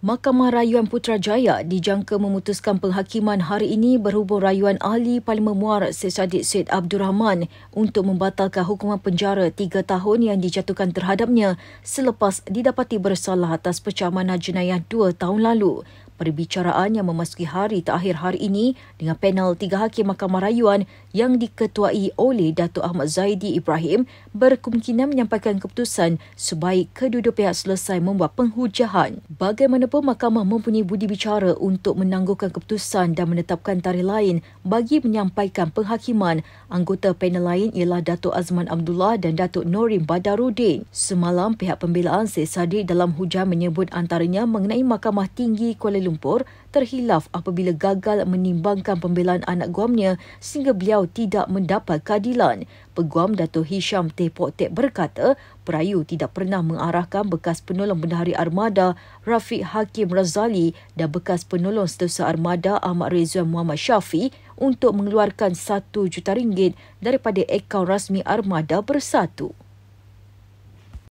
Mahkamah Rayuan Putrajaya dijangka memutuskan penghakiman hari ini berhubung rayuan Ahli Parlimen Muar Syed Saddiq Syed Abdul Rahman untuk membatalkan hukuman penjara 3 tahun yang dijatuhkan terhadapnya selepas didapati bersalah atas pecahaman jenayah 2 tahun lalu. Perbicaraan yang memasuki hari terakhir hari ini dengan panel 3 hakim Mahkamah Rayuan yang diketuai oleh Datuk Ahmad Zaidi Ibrahim berkemungkinan menyampaikan keputusan sebaik kedua-dua pihak selesai membuat penghujahan. Bagaimanapun mahkamah mempunyai budi bicara untuk menangguhkan keputusan dan menetapkan tarikh lain bagi menyampaikan penghakiman. Anggota panel lain ialah Datuk Azman Abdullah dan Datuk Norim Badaruddin. Semalam pihak pembelaan Syed Saddiq dalam hujah menyebut antaranya mengenai Mahkamah Tinggi Kuala Lumpur terhilaf apabila gagal menimbangkan pembelaan anak guamnya sehingga beliau tidak mendapat keadilan. Peguam Dato' Hisham Teh Pok Tek berkata, perayu tidak pernah mengarahkan bekas penolong Bendahari Armada Rafiq Hakim Razali dan bekas penolong Setiausaha Armada Ahmad Rizwan Muhammad Syafi untuk mengeluarkan RM1 juta daripada akaun rasmi Armada Bersatu.